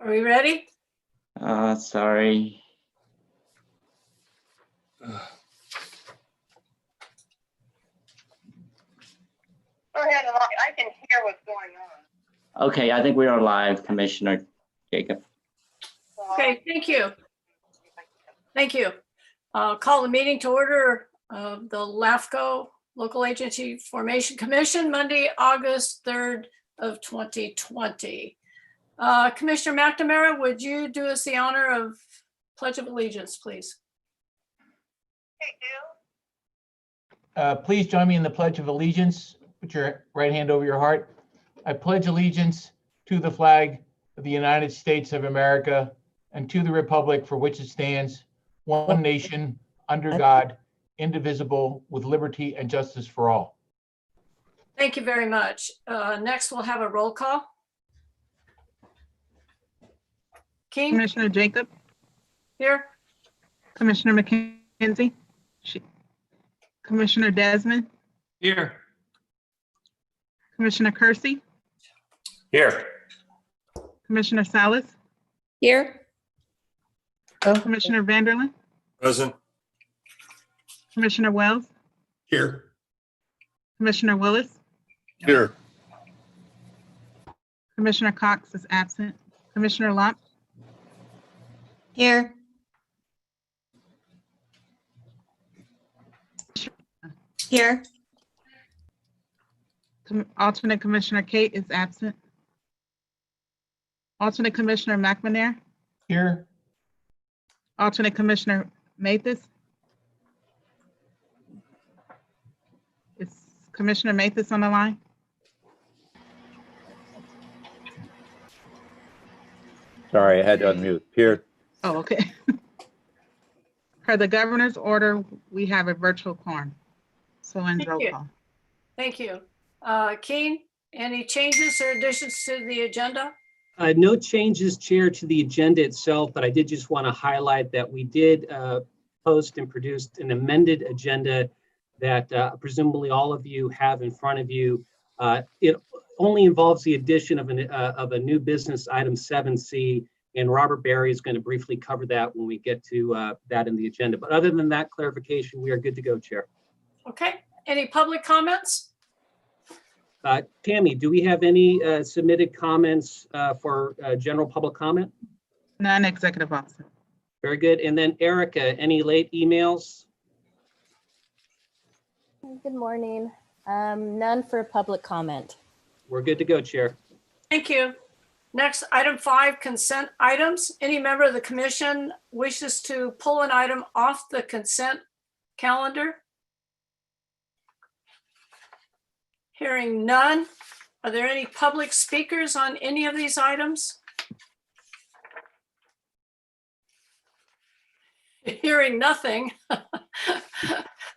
Are we ready? Sorry. Go ahead, and I can hear what's going on. Okay, I think we are live, Commissioner Jacob. Okay, thank you. Thank you. Call the meeting to order of the LAFCO Local Agency Formation Commission, Monday, August 3rd of 2020. Commissioner McNamara, would you do us the honor of Pledge of Allegiance, please? Please join me in the Pledge of Allegiance. Put your right hand over your heart. I pledge allegiance to the flag of the United States of America and to the republic for which it stands, one nation, under God, indivisible, with liberty and justice for all. Thank you very much. Next, we'll have a roll call. King, Commissioner Jacob, here. Commissioner McKenzie, Commissioner Desmond, Here. Commissioner Kersey, Here. Commissioner Salas, Here. Commissioner Vanderlyn, Present. Commissioner Wells, Here. Commissioner Willis, Here. Commissioner Cox is absent, Commissioner Locke, Here. Here. Alternate Commissioner Kate is absent. Alternate Commissioner McNamara, Here, Alternate Commissioner Mathis. Is Commissioner Mathis on the line? Sorry, I had to unmute. Here. Oh, okay. Per the governor's order, we have a virtual quorum. So ends Thank roll you. call. Thank you. Keen, any changes or additions to the agenda? No changes, Chair, to the agenda itself, but I did just want to highlight that we did post and produced an amended agenda that presumably all of you have in front of you. It only involves the addition of a new business item 7C, and Robert Barry is going to briefly cover that when we get to that in the agenda. But other than that clarification, we are good to go, Chair. Okay, any public comments? Tammy, do we have any submitted comments for general public comment? None, Executive Officer. Very good. And then Erica, any late emails? Good morning. None for public comment. We're good to go, Chair. Thank you. Next, item 5, consent items. Any member of the commission wishes to pull an item off the consent calendar? Hearing none. Are there any public speakers on any of these items? Hearing nothing.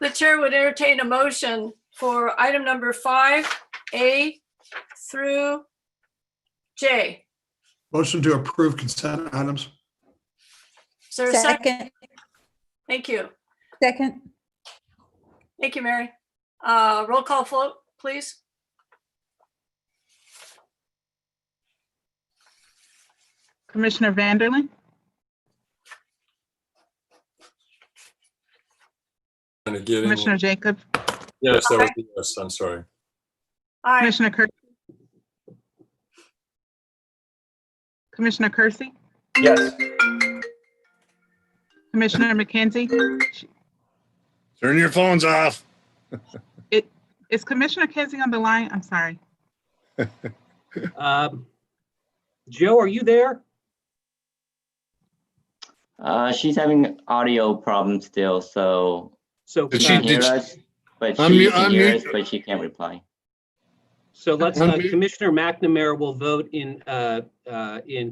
The chair would entertain a motion for item number 5A through J. Motion to approve consent items. Is there a second? Second. Thank you. Second. Thank you, Mary. Roll call vote, please. Commissioner Vanderlyn, Trying to get in. Commissioner Jacob, Yes, that was the yes. I'm sorry. Aye. Commissioner Kersey. Commissioner Kersey, Yes. Commissioner McKenzie. Turn your phones off. Is Commissioner Kenzie on the line? I'm sorry. Joe, are you there? She's having audio problems still, so So Did she she- can hear did she- us, but Unmute- she can hear unmute. us, but she can't reply. So let's, Okay. Commissioner McNamara will vote in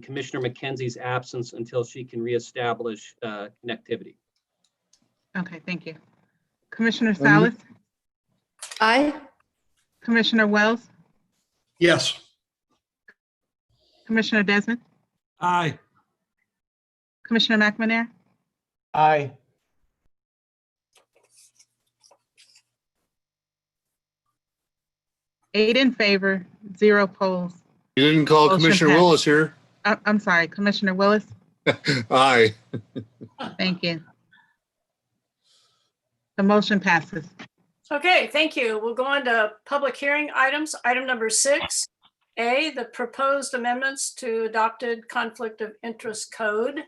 Commissioner McKenzie's absence until she can reestablish connectivity. Okay, thank you. Commissioner Salas, Aye. Commissioner Wells, Yes. Commissioner Desmond, Aye. Commissioner McNamara, Aye. eight in favor, 0 opposed. You didn't call Motion Commissioner passed. Willis here. I'm sorry, Commissioner Willis, Aye. thank you. The motion passes. Okay, thank you. We'll go on to public hearing items. Item number 6, A, the proposed amendments to adopted conflict of interest code.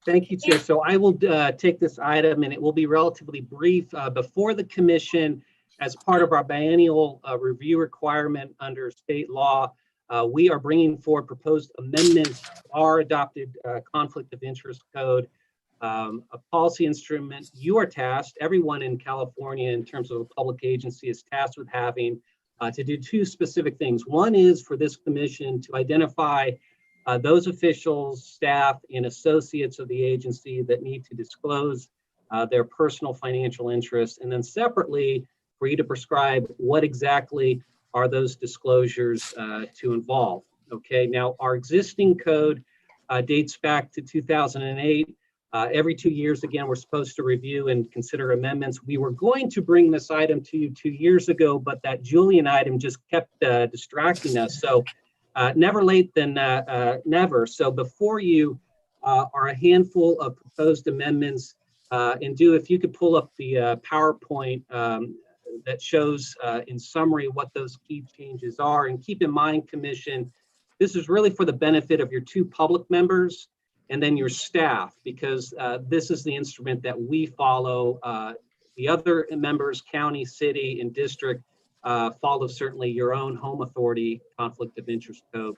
Thank you, Chair. So I will take this item and it will be relatively brief. Before the commission, as part of our biennial review requirement under state law, we are bringing forward proposed amendments to our adopted conflict of interest code, a policy instrument you are tasked, everyone in California in terms of a public agency is tasked with having to do 2 specific things. One is for this commission to identify those officials, staff, and associates of the agency that need to disclose their personal financial interests. And then separately, for you to prescribe what exactly are those disclosures to involve. Okay, now our existing code dates back to 2008. Every 2 years, again, we're supposed to review and consider amendments. We were going to bring this item to you 2 years ago, but that Julian item just kept distracting us. So never late than never. So before you are a handful of proposed amendments, and if you could pull up the PowerPoint that shows in summary what those key changes are. And keep in mind, Commission, this is really for the benefit of your 2 public members and then your staff, because this is the instrument that we follow. The other members, county, city, and district, follow certainly your own home authority conflict of interest code.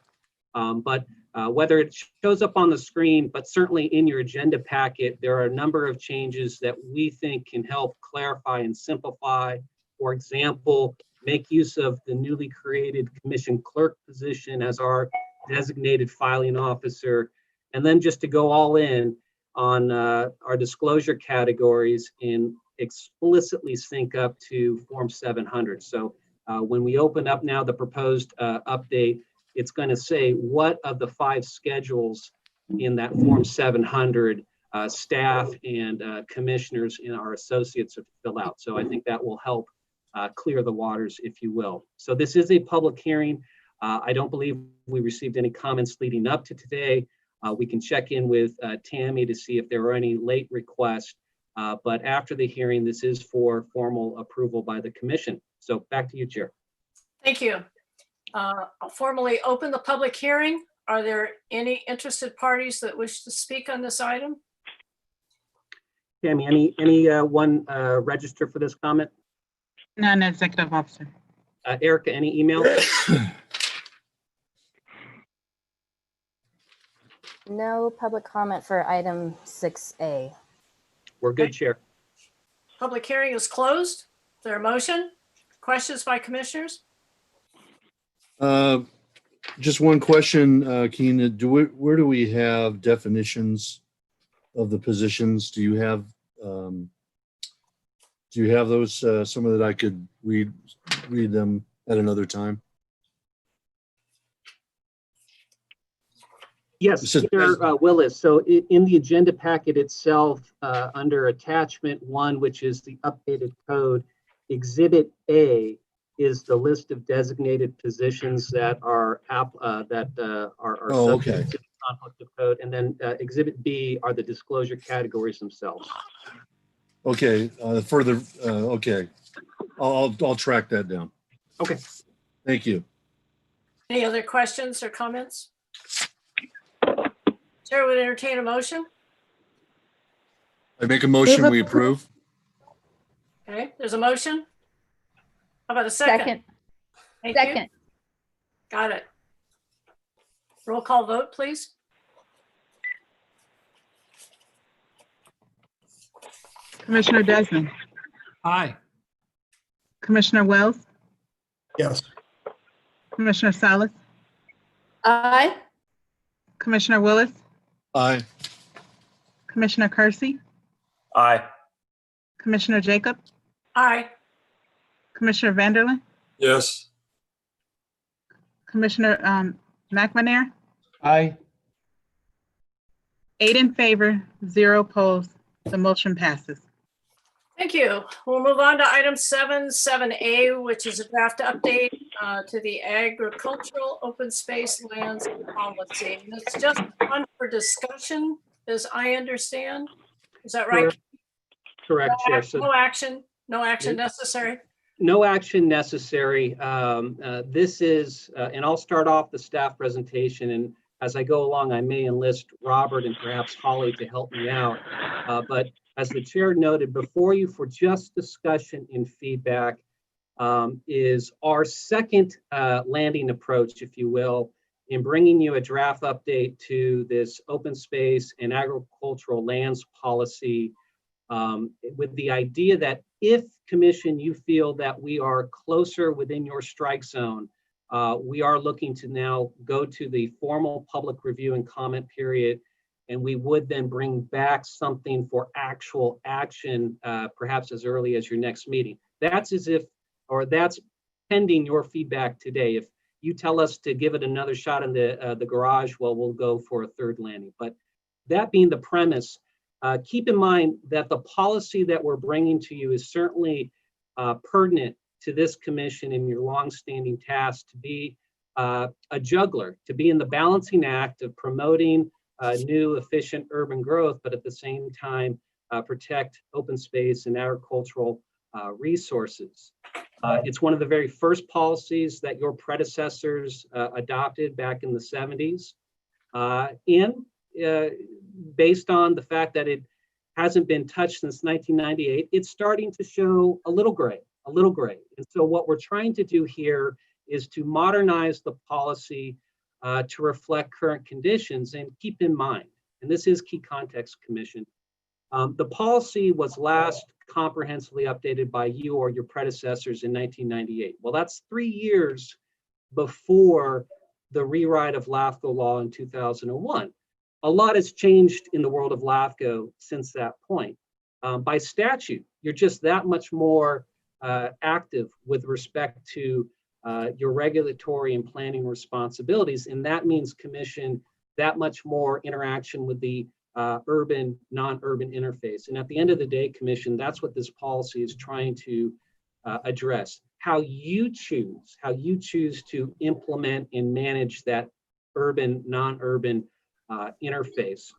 But whether it shows up on the screen, but certainly in your agenda packet, there are a number of changes that we think can help clarify and simplify. For example, make use of the newly created commission clerk position as our designated filing officer. And then just to go all in on our disclosure categories and explicitly sync up to Form 700. So when we open up now the proposed update, it's going to say what of the 5 schedules in that Form 700 staff and commissioners and our associates have to fill out. So I think that will help clear the waters, if you will. So this is a public hearing. I don't believe we received any comments leading up to today. We can check in with Tammy to see if there are any late requests. But after the hearing, this is for formal approval by the commission. So back to you, Chair. Thank you. I'll formally open the public hearing. Are there any interested parties that wish to speak on this item? Tammy, anyone register for this comment? None, Executive Officer. Erica, any email? No public comment for item 6A. We're good, Chair. Public hearing is closed. Is there a motion? Questions by commissioners? Just one question, Keena. Where do we have definitions of the positions? Do you have those somewhere that I could read them at another time? Yes, This is- Peter Willis. So in the agenda packet itself, under attachment 1, which is the updated code, Exhibit A is the list of designated positions that are Oh, okay. subject to the conflict of code, and then Exhibit B are the disclosure categories themselves. Okay, okay. I'll track that down. Okay. Thank you. Any other questions or comments? Chair would entertain a motion. I make a motion, we approve. Okay, there's a motion. How about a second? Thank you. Second. Got it. Roll call vote, please. Commissioner Desmond, Aye. Commissioner Wells, Yes. Commissioner Salas, Aye. Commissioner Willis, Aye. Commissioner Kersey, Aye. Commissioner Jacob, Aye. Commissioner Vanderlin, Yes. Commissioner McNamara. Aye. 8 in favor, 0 opposed. The motion passes. Thank you. We'll move on to item 7A, which is a draft update to the agricultural open space lands policy. And it's just one for discussion, as I understand. Is that right? Correct, Chair. So No action necessary. no action necessary. This is, and I'll start off the staff presentation, and as I go along, I may enlist Robert and perhaps Holly to help me out. But as the chair noted, before you for just discussion and feedback is our second landing approach, if you will, in bringing you a draft update to this open space and agricultural lands policy, with the idea that if Commission, you feel that we are closer within your strike zone, we are looking to now go to the formal public review and comment period, and we would then bring back something for actual action, perhaps as early as your next meeting. That's that's pending your feedback today. If you tell us to give it another shot in the garage, well, we'll go for a third landing. But that being the premise, keep in mind that the policy that we're bringing to you is certainly pertinent to this commission and your longstanding task to be a juggler, to be in the balancing act of promoting new efficient urban growth, but at the same time protect open space and agricultural resources. It's one of the very first policies that your predecessors adopted back in the 70s. Based on the fact that it hasn't been touched since 1998, it's starting to show a little gray. And so what we're trying to do here is to modernize the policy to reflect current conditions. And keep in mind, and this is key context, Commission, the policy was last comprehensively updated by you or your predecessors in 1998. Well, that's 3 years before the rewrite of LAFCO law in 2001. A lot has changed in the world of LAFCO since that point. By statute, you're just that much more active with respect to your regulatory and planning responsibilities. And that means, Commission, that much more interaction with the urban, non-urban interface. And at the end of the day, Commission, that's what this policy is trying to address. How you choose to implement and manage that urban, non-urban interface.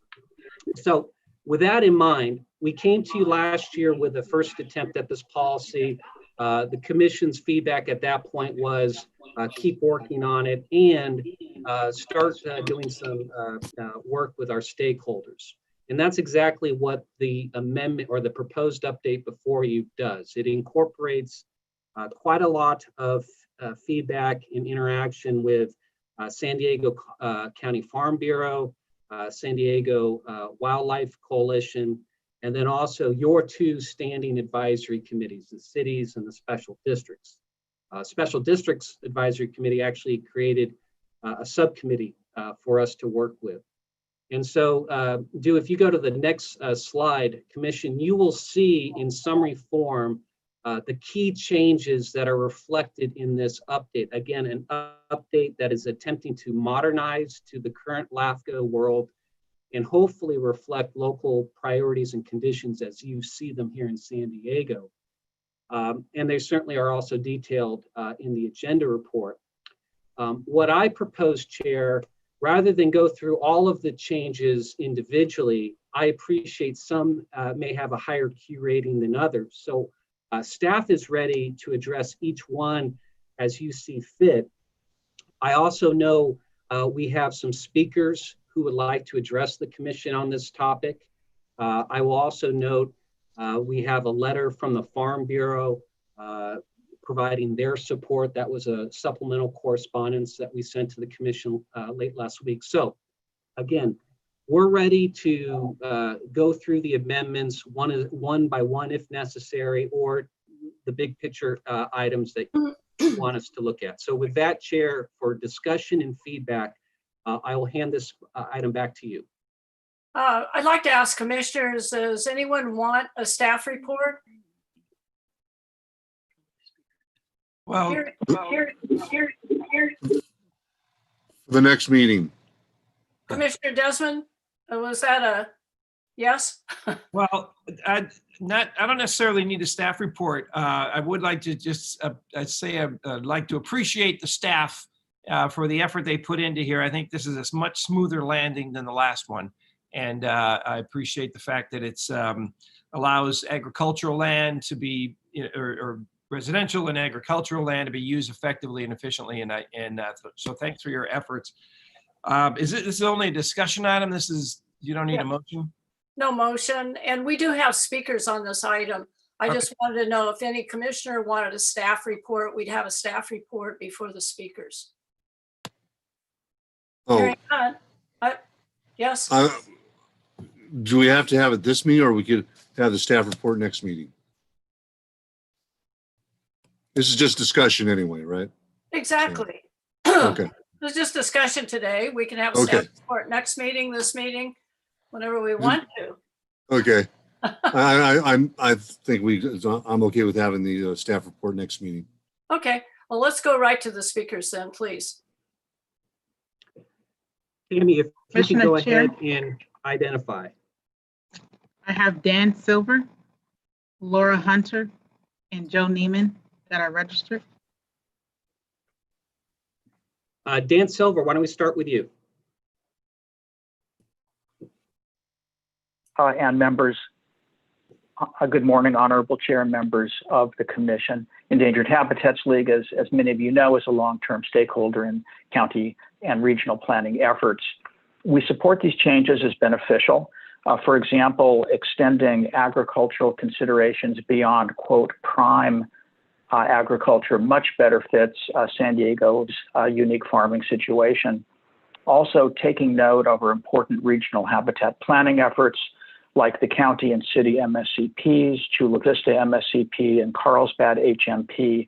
So with that in mind, we came to you last year with the first attempt at this policy. The Commission's feedback at that point was keep working on it and start doing some work with our stakeholders. And that's exactly what the amendment or the proposed update before you does. It incorporates quite a lot of feedback and interaction with San Diego County Farm Bureau, San Diego Wildlife Coalition, and then also your 2 standing advisory committees, the cities and the special districts. Special Districts Advisory Committee actually created a subcommittee for us to work with. And so, if you go to the next slide, Commission, you will see in summary form the key changes that are reflected in this update. Again, an update that is attempting to modernize to the current LAFCO world and hopefully reflect local priorities and conditions as you see them here in San Diego. And they certainly are also detailed in the agenda report. What I propose, Chair, rather than go through all of the changes individually, I appreciate some may have a higher Q rating than others. So staff is ready to address each one as you see fit. I also know we have some speakers who would like to address the Commission on this topic. I will also note we have a letter from the Farm Bureau providing their support. That was a supplemental correspondence that we sent to the Commission late last week. So again, we're ready to go through the amendments one by one if necessary, or the big picture items that you want us to look at. So with that, Chair, for discussion and feedback, I will hand this item back to you. I'd like to ask commissioners, does anyone want a staff report? Well, Here. The next meeting. Commissioner Desmond, was that a yes? well, I don't necessarily need a staff report. I would like to just say I'd like to appreciate the staff for the effort they put into here. I think this is a much smoother landing than the last one. And I appreciate the fact that it's allows agricultural land to be, or residential and agricultural land to be used effectively and efficiently. And so thanks for your efforts. This is only a discussion item? You don't need a motion? No motion, and we do have speakers on this item. I just wanted to know if any commissioner wanted a staff report, we'd have a staff report before the speakers. Oh, Hearing none. Yes, do we have to have it this meeting, or we could have the staff report next meeting? This is just discussion anyway, right? exactly. Okay. It's just discussion today. We can have a Okay. staff report next meeting, this meeting, whenever we want to. Okay. I think I'm okay with having the staff report next meeting. Okay, well, let's go right to the speakers then, please. Tammy, if you can Commissioner go Chair. ahead and identify. I have Dan Silver, Laura Hunter, and Joe Naiman that are registered. Dan Silver, why don't we start with you? And members, good morning, honorable chair and members of the commission. Endangered Habitats League, as many of you know, is a long-term stakeholder in county and regional planning efforts. We support these changes as beneficial. For example, extending agricultural considerations beyond, quote, prime agriculture much better fits San Diego's unique farming situation. Also taking note of our important regional habitat planning efforts like the county and city MSCPs, Chula Vista MSCP, and Carlsbad HMP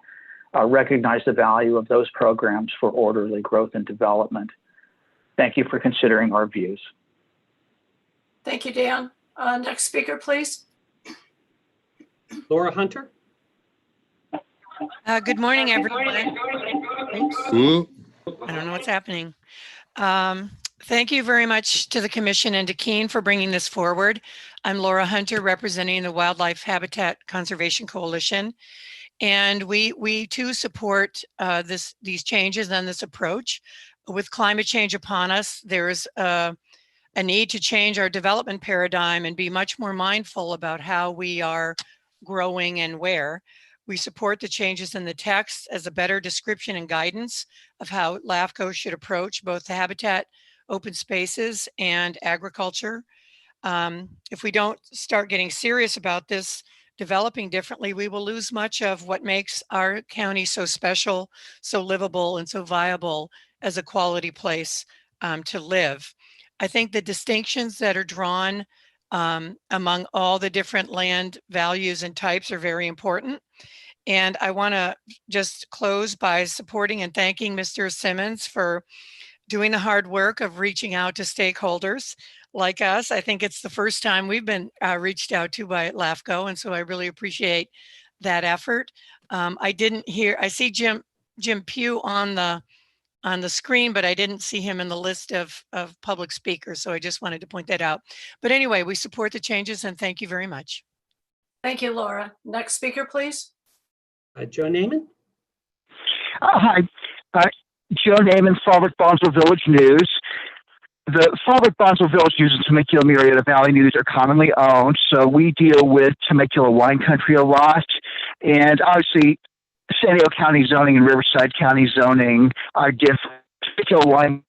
recognize the value of those programs for orderly growth and development. Thank you for considering our views. Thank you, Dan. Next speaker, please. Laura Hunter? Good morning, everyone. Ooh. I don't know what's happening. Thank you very much to the commission and to Keene for bringing this forward. I'm Laura Hunter, representing the Wildlife Habitat Conservation Coalition. And we too support these changes and this approach. With climate change upon us, there is a need to change our development paradigm and be much more mindful about how we are growing and where. We support the changes in the text as a better description and guidance of how LAFCO should approach both the habitat, open spaces, and agriculture. If we don't start getting serious about this, developing differently, we will lose much of what makes our county so special, so livable, and so viable as a quality place to live. I think the distinctions that are drawn among all the different land values and types are very important. And I want to just close by supporting and thanking Mr. Simmons for doing the hard work of reaching out to stakeholders like us. I think it's the first time we've been reached out to by LAFCO, and so I really appreciate that effort. I see Jim Pugh on the screen, but I didn't see him in the list of public speakers, so I just wanted to point that out. But anyway, we support the changes, and thank you very much. Thank you, Laura. Next speaker, please. Joe Naiman? Hi, Joe Naiman, Fallbrook-Bonsall Village News. The Fallbrook-Bonsall Village News and Temecula Murrieta Valley News are commonly owned, so we deal with Temecula wine country a lot. And obviously, San Diego County zoning and Riverside County zoning are different. Temecula wine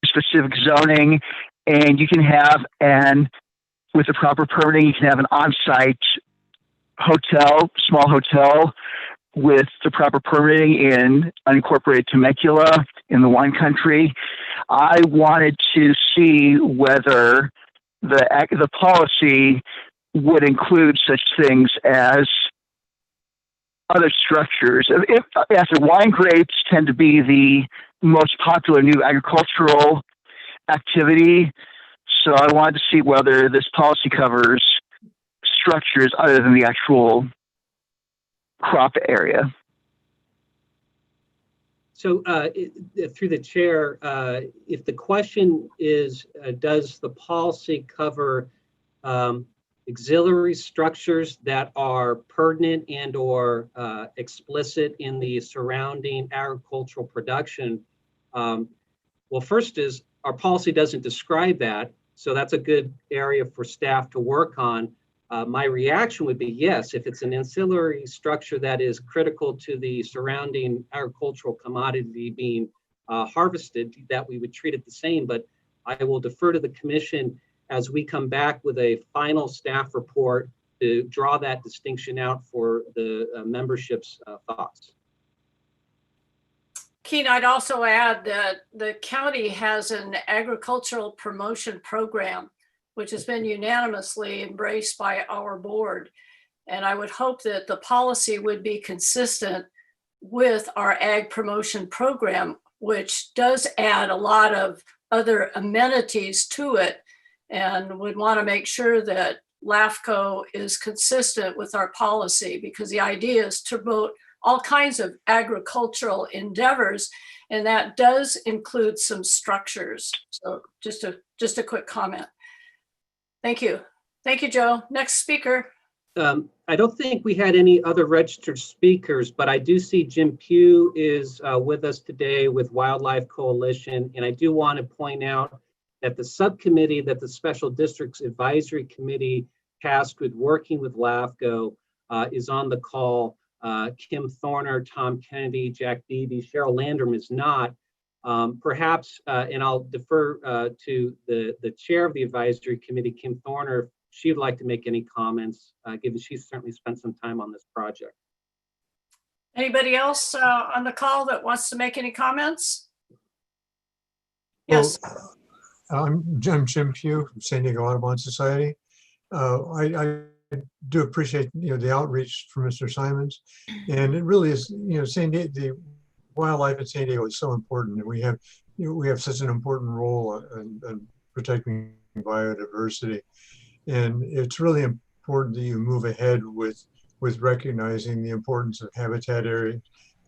specific zoning, and you can have with the proper permitting, you can have an on-site hotel, small hotel, with the proper permitting in unincorporated Temecula in the wine country. I wanted to see whether the policy would include such things as other structures. Wine grapes tend to be the most popular new agricultural activity. So I wanted to see whether this policy covers structures other than the actual crop area. So through the chair, if the question is, does the policy cover auxiliary structures that are pertinent and or explicit in the surrounding agricultural production? Well, first is our policy doesn't describe that. So that's a good area for staff to work on. My reaction would be yes, if it's an ancillary structure that is critical to the surrounding agricultural commodity being harvested, that we would treat it the same. But I will defer to the commission as we come back with a final staff report to draw that distinction out for the membership's thoughts. Keen, I'd also add that the county has an agricultural promotion program, which has been unanimously embraced by our board. And I would hope that the policy would be consistent with our ag promotion program, which does add a lot of other amenities to it, and would want to make sure that LAFCO is consistent with our policy, because the idea is to promote all kinds of agricultural endeavors, and that does include some structures. So just a quick comment. Thank you. Thank you, Joe. Next speaker. I don't think we had any other registered speakers, but I do see Jim Pugh is with us today with Wildlife Coalition. And I do want to point out that the subcommittee that the Special Districts Advisory Committee tasked with working with LAFCO is on the call. Kim Thorner, Tom Kennedy, Jack Beebe, Cheryl Landrum is not. Perhaps, and I'll defer to the chair of the advisory committee, Kim Thorner, if she would like to make any comments, given she's certainly spent some time on this project. Anybody else on the call that wants to make any comments? Yes. Well, I'm Jim Pugh from San Diego Audubon Society. I do appreciate the outreach from Mr. Simons, and it really is the wildlife in San Diego is so important, and we have such an important role in protecting biodiversity, and it's really important that you move ahead with recognizing the importance of habitat areas,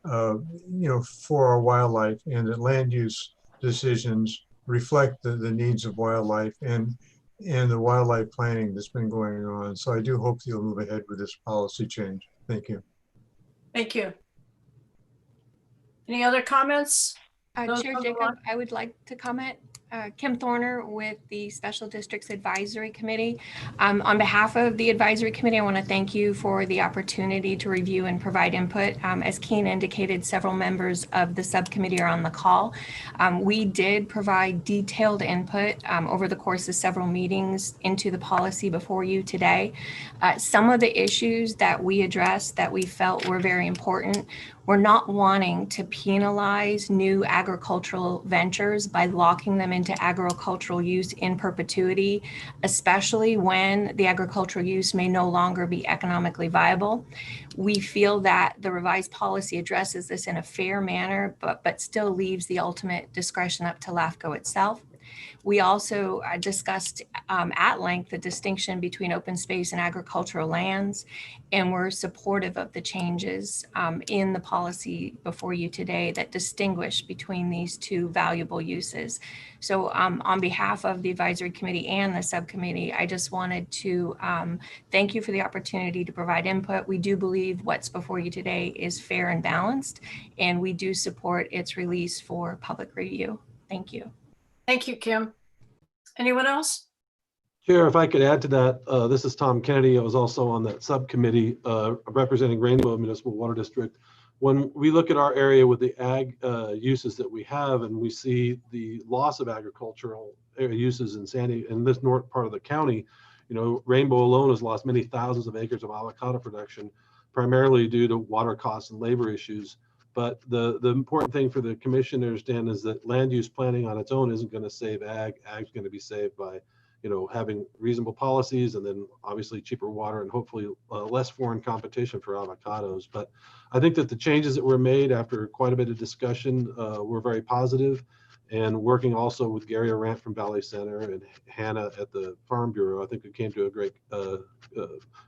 for our wildlife, and that land use decisions reflect the needs of wildlife and the wildlife planning that's been going on. So I do hope you'll move ahead with this policy change. Thank you. Thank you. Any other comments? Chair Jacob, I would like to comment. Kim Thorner with the Special Districts Advisory Committee. On behalf of the Advisory Committee, I want to thank you for the opportunity to review and provide input. As Keen indicated, several members of the subcommittee are on the call. We did provide detailed input over the course of several meetings into the policy before you today. Some of the issues that we addressed that we felt were very important. We're not wanting to penalize new agricultural ventures by locking them into agricultural use in perpetuity, especially when the agricultural use may no longer be economically viable. We feel that the revised policy addresses this in a fair manner, but still leaves the ultimate discretion up to LAFCO itself. We also discussed at length the distinction between open space and agricultural lands, and we're supportive of the changes in the policy before you today that distinguish between these two valuable uses. So on behalf of the advisory committee and the subcommittee, I just wanted to thank you for the opportunity to provide input. We do believe what's before you today is fair and balanced, and we do support its release for public review. Thank you. Thank you, Kim. Anyone else? Chair, if I could add to that, this is Tom Kennedy. I was also on that subcommittee representing Rainbow Municipal Water District. When we look at our area with the ag uses that we have, and we see the loss of agricultural uses in this north part of the county, Rainbow alone has lost many thousands of acres of avocado production, primarily due to water costs and labor issues. But the important thing for the commission to understand is that land use planning on its own isn't going to save ag. Ag's going to be saved by having reasonable policies, and then obviously cheaper water and hopefully less foreign competition for avocados. But I think that the changes that were made after quite a bit of discussion were very positive. And working also with Gary Arant from Valley Center and Hannah at the Farm Bureau, I think we came to a great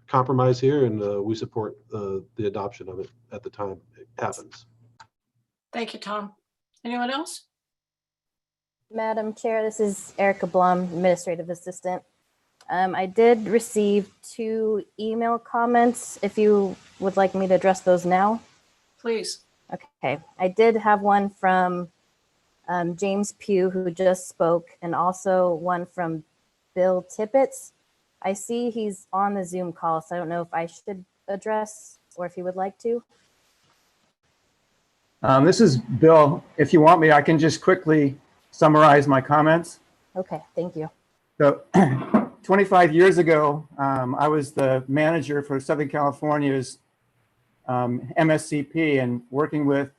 compromise here, and we support the adoption of it at the time it happens. Thank you, Tom. Anyone else? Madam Chair, this is Erica Blum, Administrative Assistant. I did receive 2 email comments, if you would like me to address those now. Please. Okay, I did have one from James Pugh, who just spoke, and also one from Bill Tippett. I see he's on the Zoom call, so I don't know if I should address or if he would like to. This is Bill. If you want me, I can just quickly summarize my comments. Okay, thank you. So 25 years ago, I was the manager for Southern California's MSCP, and working with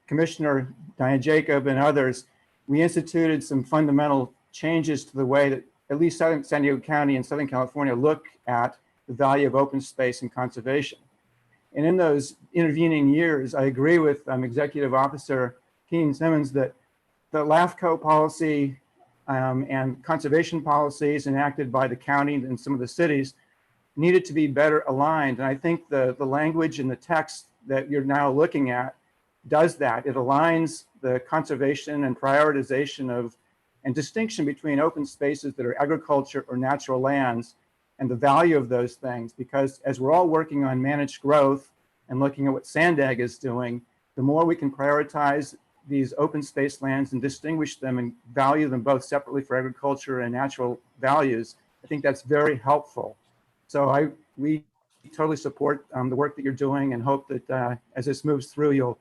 Commissioner Diane Jacob and others, we instituted some fundamental changes to the way that at least San Diego County and Southern California look at the value of open space and conservation. And in those intervening years, I agree with Executive Officer Keen Simmons that the LAFCO policy and conservation policies enacted by the county and some of the cities needed to be better aligned. And I think the language in the text that you're now looking at does that. It aligns the conservation and prioritization of and distinction between open spaces that are agriculture or natural lands and the value of those things. Because as we're all working on managed growth and looking at what Sandag is doing, the more we can prioritize these open space lands and distinguish them and value them both separately for agriculture and natural values, I think that's very helpful. So we totally support the work that you're doing and hope that as this moves through, you'll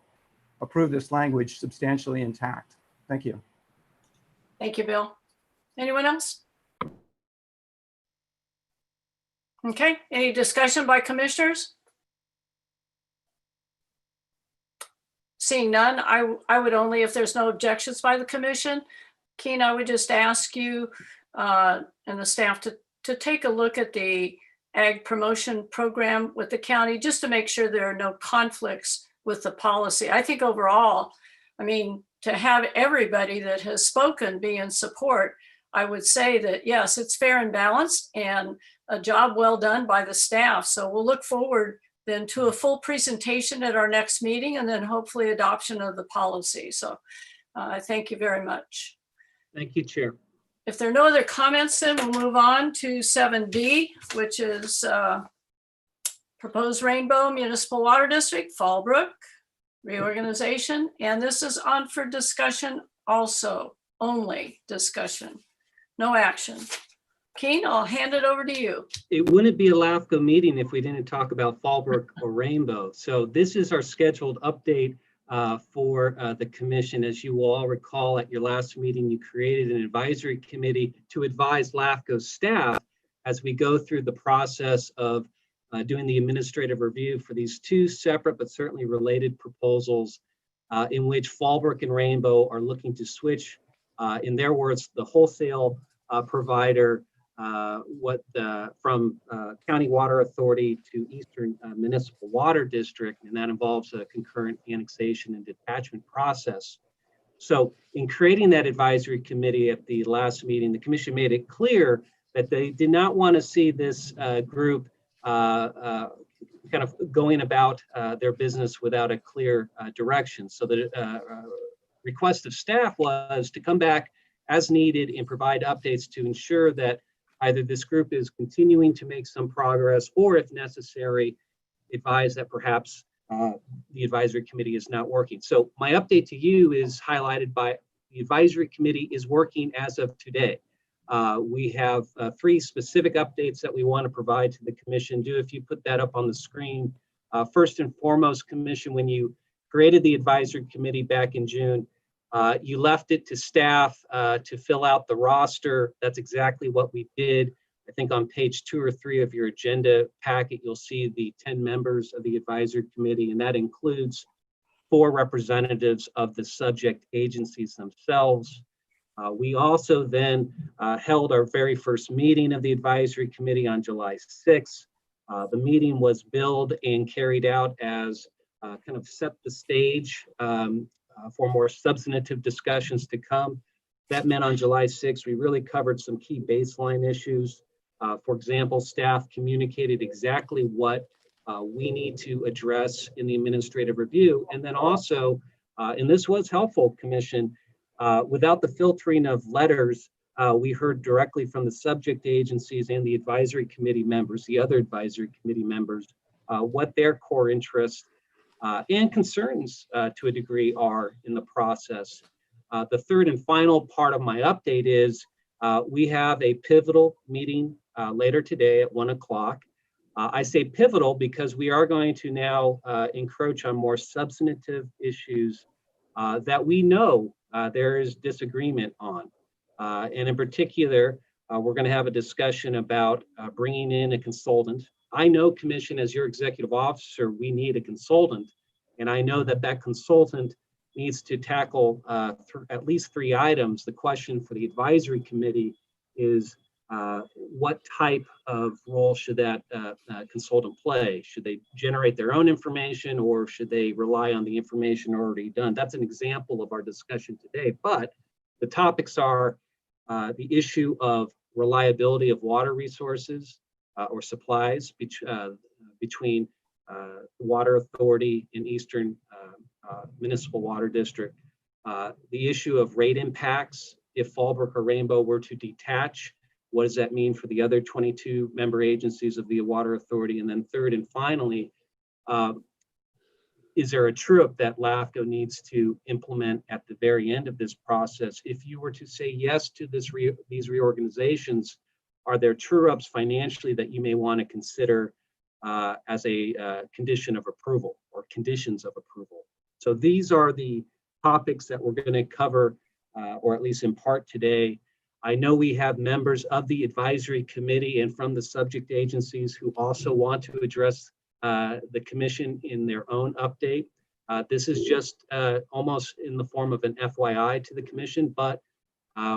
approve this language substantially intact. Thank you. Thank you, Bill. Anyone else? Okay, any discussion by commissioners? Seeing none, I would only, if there's no objections by the commission, Keen, I would just ask you and the staff to take a look at the ag promotion program with the county, just to make sure there are no conflicts with the policy. I think overall, I mean, to have everybody that has spoken be in support, I would say that, yes, it's fair and balanced and a job well done by the staff. So we'll look forward then to a full presentation at our next meeting and then hopefully adoption of the policy. So I thank you very much. Thank you, Chair. If there are no other comments, then we'll move on to 7B, which is proposed Rainbow Municipal Water District, Fallbrook reorganization. And this is on for discussion also, only discussion, no action. Keen, I'll hand it over to you. It wouldn't be a LAFCO meeting if we didn't talk about Fallbrook or Rainbow. So this is our scheduled update for the commission. As you will all recall, at your last meeting, you created an advisory committee to advise LAFCO staff as we go through the process of doing the administrative review for these 2 separate but certainly related proposals in which Fallbrook and Rainbow are looking to switch, in their words, the wholesale provider from County Water Authority to Eastern Municipal Water District, and that involves a concurrent annexation and detachment process. So in creating that advisory committee at the last meeting, the commission made it clear that they did not want to see this group kind of going about their business without a clear direction. So the request of staff was to come back as needed and provide updates to ensure that either this group is continuing to make some progress, or if necessary, advise that perhaps the advisory committee is not working. So my update to you is highlighted by the advisory committee is working as of today. We have 3 specific updates that we want to provide to the commission. If you put that up on the screen. First and foremost, commission, when you created the advisory committee back in June, you left it to staff to fill out the roster. That's exactly what we did. I think on page 2 or 3 of your agenda packet, you'll see the 10 members of the advisory committee, and that includes 4 representatives of the subject agencies themselves. We also then held our very first meeting of the advisory committee on July 6th. The meeting was billed and carried out as kind of set the stage for more substantive discussions to come. That meant on July 6th, we really covered some key baseline issues. For example, staff communicated exactly what we need to address in the administrative review. And then also, and this was helpful, Commission, without the filtering of letters, we heard directly from the subject agencies and the advisory committee members, the other advisory committee members, what their core interests and concerns to a degree are in the process. The third and final part of my update is we have a pivotal meeting later today at 1 o'clock. I say pivotal because we are going to now encroach on more substantive issues that we know there is disagreement on. And in particular, we're going to have a discussion about bringing in a consultant. I know, Commission, as your executive officer, we need a consultant. And I know that that consultant needs to tackle at least 3 items. The question for the advisory committee is what type of role should that consultant play? Should they generate their own information, or should they rely on the information already done? That's an example of our discussion today. But the topics are the issue of reliability of water resources or supplies between the Water Authority and Eastern Municipal Water District. The issue of rate impacts if Fallbrook or Rainbow were to detach. What does that mean for the other 22 member agencies of the Water Authority? And then third and finally, is there a true-up that LAFCO needs to implement at the very end of this process? If you were to say yes to these reorganizations, are there true-ups financially that you may want to consider as a condition of approval or conditions of approval? So these are the topics that we're going to cover, or at least in part today. I know we have members of the advisory committee and from the subject agencies who also want to address the commission in their own update. This is just almost in the form of an FYI to the commission, but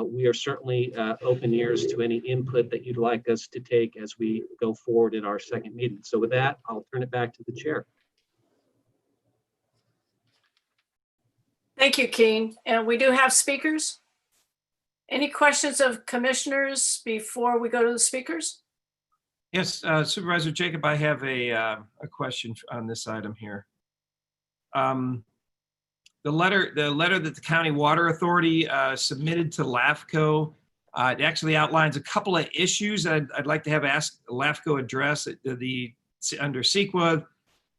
we are certainly open ears to any input that you'd like us to take as we go forward in our second meeting. So with that, I'll turn it back to the chair. Thank you, Keen. And we do have speakers. Any questions of commissioners before we go to the speakers? Yes, Supervisor Jacob, I have a question on this item here. The letter that the County Water Authority submitted to LAFCO, it actually outlines a couple of issues that I'd like to have LAFCO address. Under CEQA,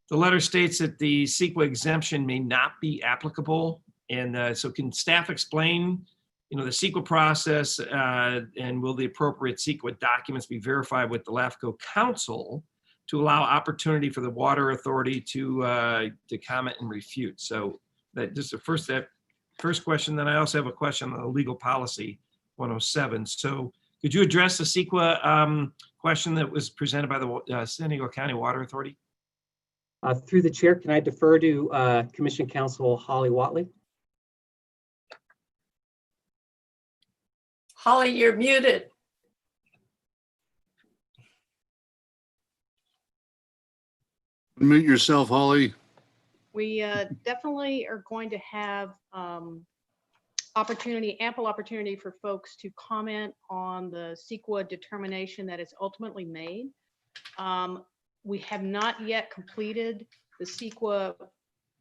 the letter states that the CEQA exemption may not be applicable. And so can staff explain, the CEQA process and will the appropriate CEQA documents be verified with the LAFCO Council to allow opportunity for the Water Authority to comment and refute? So that just the first question. Then I also have a question on the legal policy 107. So could you address the CEQA question that was presented by the San Diego County Water Authority? Through the chair, can I defer to Commission Counsel Holly Watley? Holly, you're muted. Mute yourself, Holly. We definitely are going to have ample opportunity for folks to comment on the CEQA determination that is ultimately made. We have not yet completed the CEQA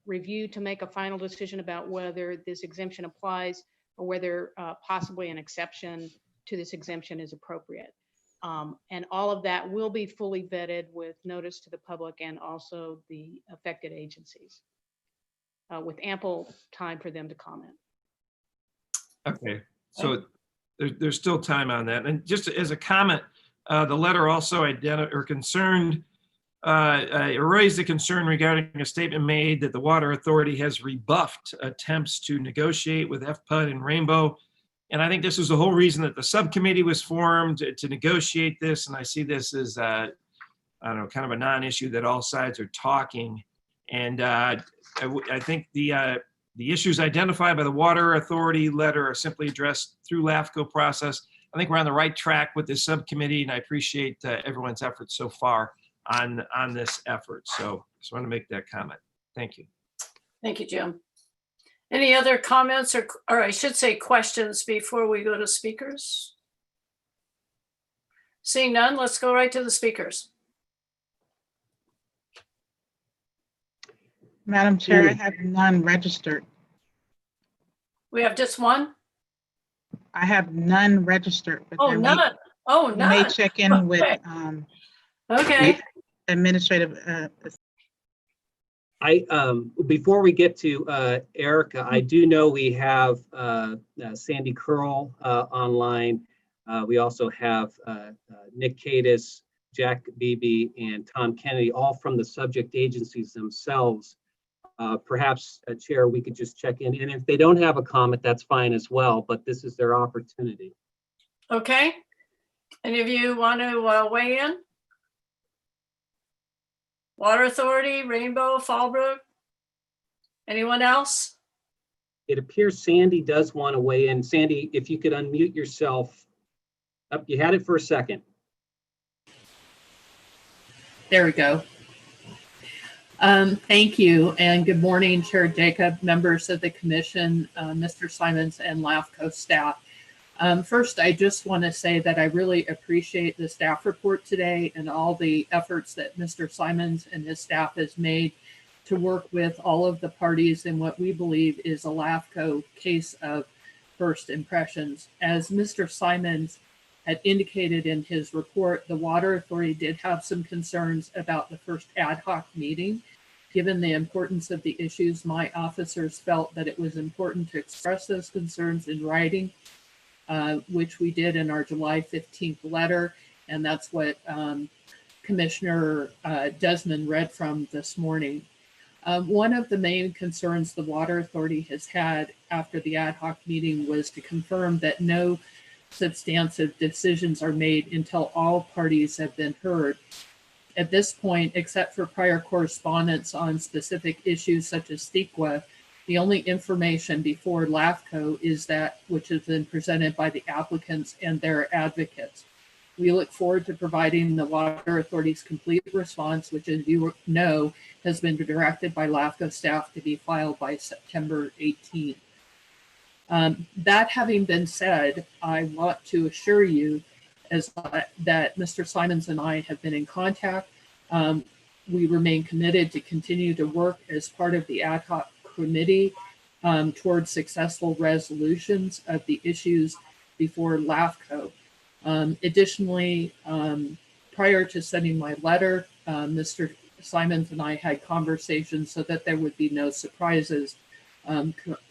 review to make a final decision about whether this exemption applies or whether possibly an exception to this exemption is appropriate. And all of that will be fully vetted with notice to the public and also the affected agencies with ample time for them to comment. Okay, so there's still time on that. And just as a comment, the letter also raised a concern regarding a statement made that the Water Authority has rebuffed attempts to negotiate with FPUD and Rainbow. And I think this was the whole reason that the subcommittee was formed to negotiate this. And I see this as, I don't know, kind of a non-issue that all sides are talking. And I think the the issues identified by the Water Authority letter are simply addressed through LAFCO process. I think we're on the right track with this subcommittee, and I appreciate everyone's efforts so far on this effort. So just want to make that comment. Thank you. Thank you, Jim. Any other comments or I should say questions before we go to speakers? Seeing none, let's go right to the speakers. Madam Chair, I have none registered. We have just one? I have none registered. But Oh, then none. Oh, we may none. check in with Okay. administrative. Before we get to Erica, I do know we have Sandy Curl online. We also have Nick Cadis, Jack Beebe, and Tom Kennedy, all from the subject agencies themselves. Perhaps, Chair, we could just check in. And if they don't have a comment, that's fine as well, but this is their opportunity. Okay. Any of you want to weigh in? Water Authority, Rainbow, Fallbrook? Anyone else? It appears Sandy does want to weigh in. Sandy, if you could unmute yourself. Up, you had it for a second. There we go. Thank you, and good morning, Chair Jacob, members of the Commission, Mr. Simons, and LAFCO staff. First, I just want to say that I really appreciate the staff report today and all the efforts that Mr. Simons and his staff has made to work with all of the parties in what we believe is a LAFCO case of first impressions. As Mr. Simons had indicated in his report, the Water Authority did have some concerns about the first ad hoc meeting. Given the importance of the issues, my officers felt that it was important to express those concerns in writing, which we did in our July 15th letter. And that's what Commissioner Desmond read from this morning. One of the main concerns the Water Authority has had after the ad hoc meeting was to confirm that no substantive decisions are made until all parties have been heard. At this point, except for prior correspondence on specific issues such as CEQA, the only information before LAFCO is that which has been presented by the applicants and their advocates. We look forward to providing the Water Authority's complete response, which, as you know, has been directed by LAFCO staff to be filed by September 18th. That having been said, I want to assure you that Mr. Simons and I have been in contact. We remain committed to continue to work as part of the ad hoc committee towards successful resolutions of the issues before LAFCO. Additionally, prior to sending my letter, Mr. Simons and I had conversations so that there would be no surprises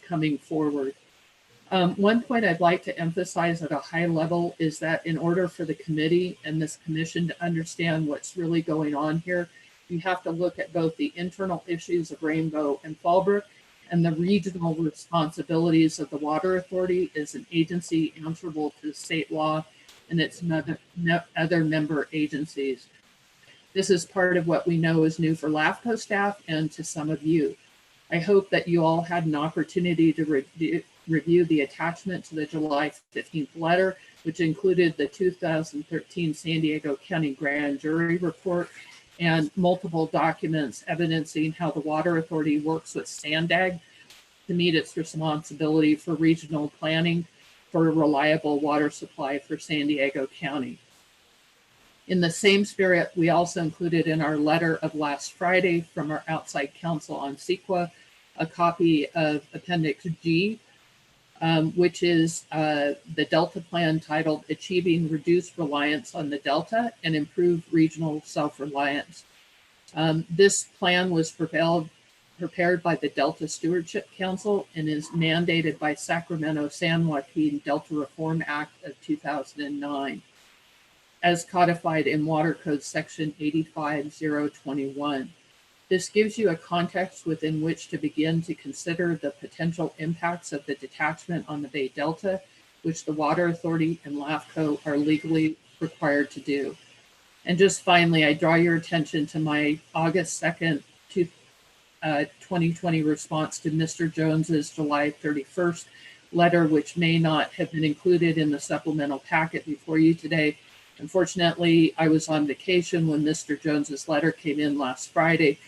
coming forward. One point I'd like to emphasize at a high level is that in order for the committee and this commission to understand what's really going on here, you have to look at both the internal issues of Rainbow and Fallbrook and the regional responsibilities of the Water Authority as an agency answerable to state law and its other member agencies. This is part of what we know is new for LAFCO staff and to some of you. I hope that you all had an opportunity to review the attachment to the July 15th letter, which included the 2013 San Diego County Grand Jury report and multiple documents evidencing how the Water Authority works with SANDAG to meet its responsibility for regional planning for a reliable water supply for San Diego County. In the same spirit, we also included in our letter of last Friday from our outside counsel on CEQA a copy of Appendix G, which is the Delta Plan titled Achieving Reduced Reliance on the Delta and Improved Regional Self-Reliance. This plan was prepared by the Delta Stewardship Council and is mandated by Sacramento San Joaquin Delta Reform Act of 2009, as codified in Water Code Section 85021. This gives you a context within which to begin to consider the potential impacts of the detachment on the Bay Delta, which the Water Authority and LAFCO are legally required to do. And just finally, I draw your attention to my August 2nd, 2020 response to Mr. Jones's July 31st letter, which may not have been included in the supplemental packet before you today. Unfortunately, I was on vacation when Mr. Jones's letter came in last Friday,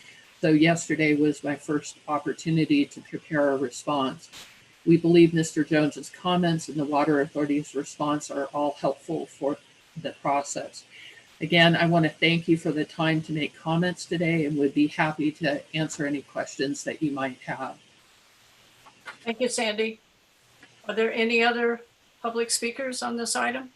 so yesterday was my first opportunity to prepare a response. We believe Mr. Jones's comments and the Water Authority's response are all helpful for the process. Again, I want to thank you for the time to make comments today and would be happy to answer any questions that you might have. Thank you, Sandy. Are there any other public speakers on this item?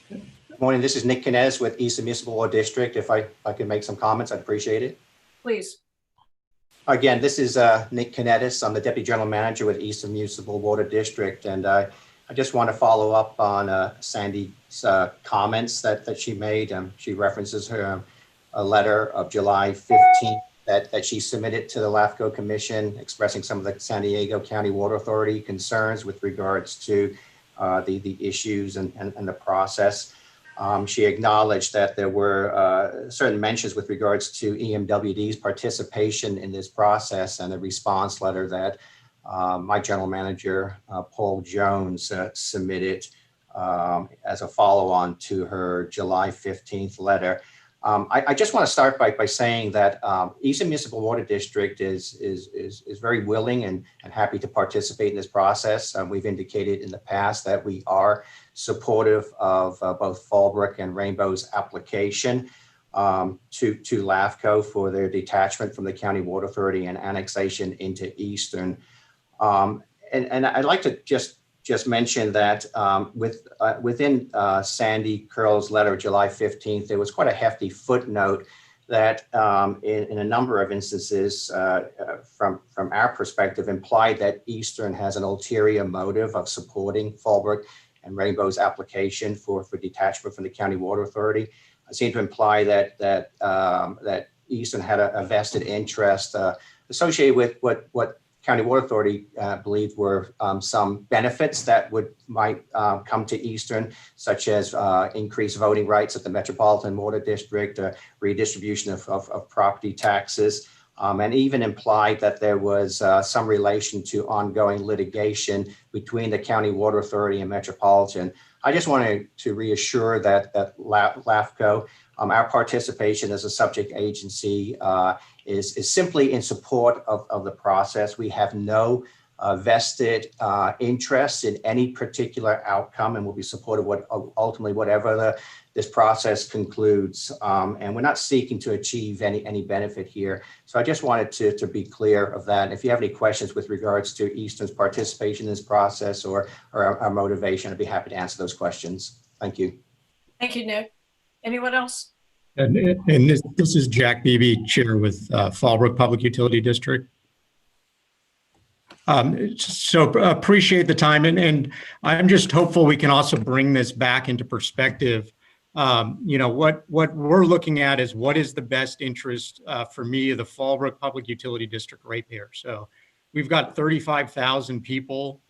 Good morning. This is Nick Kinez with Eastern Municipal Water District. If I could make some comments, I'd appreciate it. Please. Again, this is Nick Kinedis. I'm the Deputy General Manager with Eastern Municipal Water District. And I just want to follow up on Sandy's comments that she made. She references her a letter of July 15th that she submitted to the LAFCO Commission expressing some of the San Diego County Water Authority concerns with regards to the issues and the process. She acknowledged that there were certain mentions with regards to EMWD's participation in this process and the response letter that my general manager, Paul Jones, submitted as a follow-on to her July 15th letter. I just want to start by saying that Eastern Municipal Water District is very willing and happy to participate in this process. We've indicated in the past that we are supportive of both Fallbrook and Rainbow's application to LAFCO for their detachment from the County Water Authority and annexation into Eastern. And I'd like to just mention that within Sandy Curl's letter, July 15th, there was quite a hefty footnote that in a number of instances from our perspective implied that Eastern has an ulterior motive of supporting Fallbrook and Rainbow's application for detachment from the County Water Authority. I seem to imply that Eastern had a vested interest associated with what County Water Authority believed were some benefits that might come to Eastern, such as increased voting rights at the Metropolitan Water District, redistribution of property taxes, and even implied that there was some relation to ongoing litigation between the County Water Authority and Metropolitan. I just wanted to reassure that LAFCO, our participation as a subject agency is simply in support of the process. We have no vested interest in any particular outcome, and will be supportive of ultimately whatever this process concludes. And we're not seeking to achieve any benefit here. So I just wanted to be clear of that. If you have any questions with regards to Eastern's participation in this process or our motivation, I'd be happy to answer those questions. Thank you. Thank you, Nick. Anyone else? And this is Jack Beebe, Chair with Fallbrook Public Utility District. So appreciate the time, and I'm just hopeful we can also bring this back into perspective. You know, what we're looking at is what is the best interest for me, the Fallbrook Public Utility District ratepayer. So we've got 35,000 people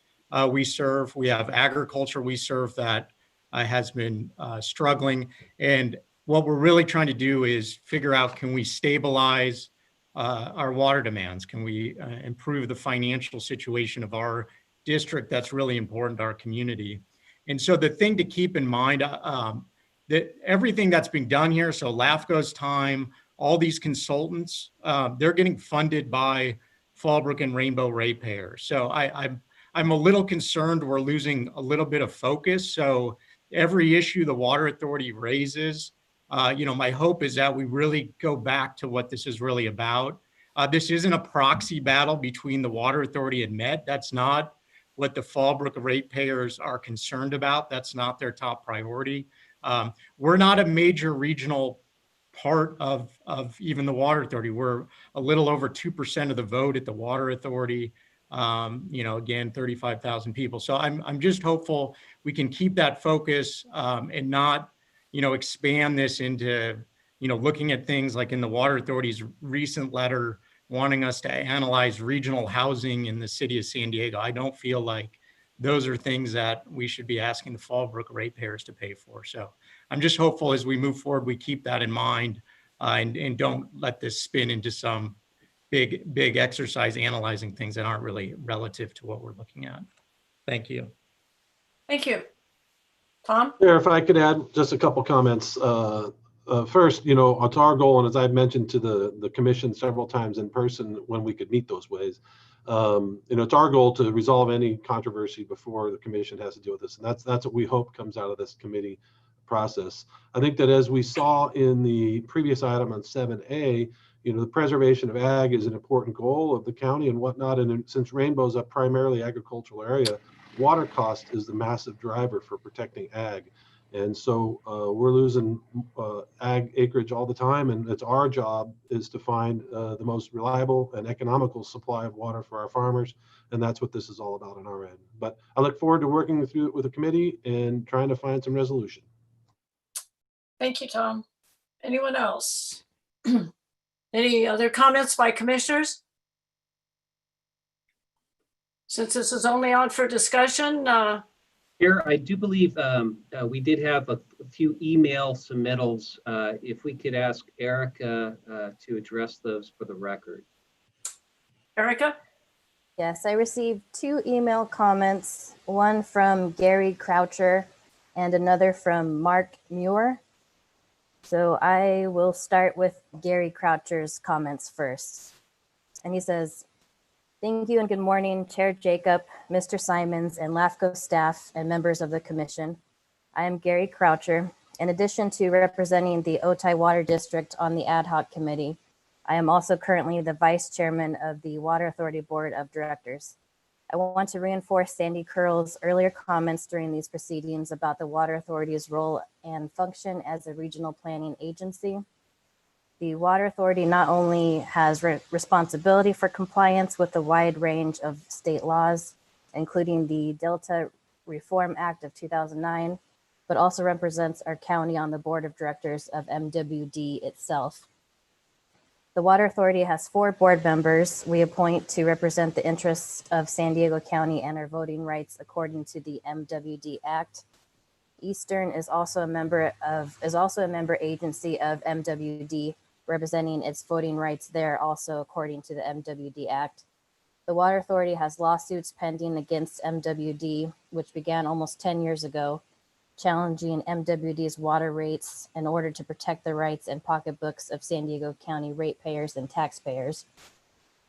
we serve. We have agriculture we serve that has been struggling, and what we're really trying to do is figure out, can we stabilize our water demands? Can we improve the financial situation of our district? That's really important to our community. And so the thing to keep in mind, that everything that's being done here, so LAFCO's time, all these consultants, they're getting funded by Fallbrook and Rainbow ratepayers. So I'm a little concerned we're losing a little bit of focus. So every issue the Water Authority raises, you know, my hope is that we really go back to what this is really about. This isn't a proxy battle between the Water Authority and Met. That's not what the Fallbrook ratepayers are concerned about. That's not their top priority. We're not a major regional part of even the Water Authority. We're a little over 2% of the vote at the Water Authority. You know, again, 35,000 people. So I'm just hopeful we can keep that focus and not, you know, expand this into, you know, looking at things like in the Water Authority's recent letter wanting us to analyze regional housing in the city of San Diego. I don't feel like those are things that we should be asking the Fallbrook ratepayers to pay for. So I'm just hopeful as we move forward, we keep that in mind and don't let this spin into some, big exercise analyzing things that aren't really relative to what we're looking at. Thank you. Thank you. Tom? Yeah, if I could add just a couple comments. First, it's our goal, and as I've mentioned to the commission several times in person when we could meet those ways, it's our goal to resolve any controversy before the commission has to deal with this. And that's what we hope comes out of this committee process. I think that as we saw in the previous item on 7A, the preservation of ag is an important goal of the county and whatnot. And since Rainbow's a primarily agricultural area, water cost is the massive driver for protecting ag. And so we're losing ag acreage all the time, and it's our job is to find the most reliable and economical supply of water for our farmers, and that's what this is all about on our end. But I look forward to working through it with the committee and trying to find some resolution. Thank you, Tom. Anyone else? Any other comments by commissioners? Since this is only on for discussion, Here, I do believe we did have a few email submittals. If we could ask Erica to address those for the record. Erica? Yes, I received 2 email comments, one from Gary Croucher and another from Mark Muir. So I will start with Gary Croucher's comments first. And he says, "Thank you and good morning, Chair Jacob, Mr. Simons, and LAFCO staff and members of the commission. I am Gary Croucher. In addition to representing the Otay Water District on the ad hoc committee, I am also currently the vice chairman of the Water Authority Board of Directors. I want to reinforce Sandy Curl's earlier comments during these proceedings about the Water Authority's role and function as a regional planning agency. The Water Authority not only has responsibility for compliance with the wide range of state laws, including the Delta Reform Act of 2009, but also represents our county on the board of directors of MWD itself. The Water Authority has 4 board members we appoint to represent the interests of San Diego County and our voting rights according to the MWD Act. Eastern is also a member agency of MWD, representing its voting rights there also according to the MWD Act. The Water Authority has lawsuits pending against MWD, which began almost 10 years ago, challenging MWD's water rates in order to protect the rights and pocketbooks of San Diego County ratepayers and taxpayers.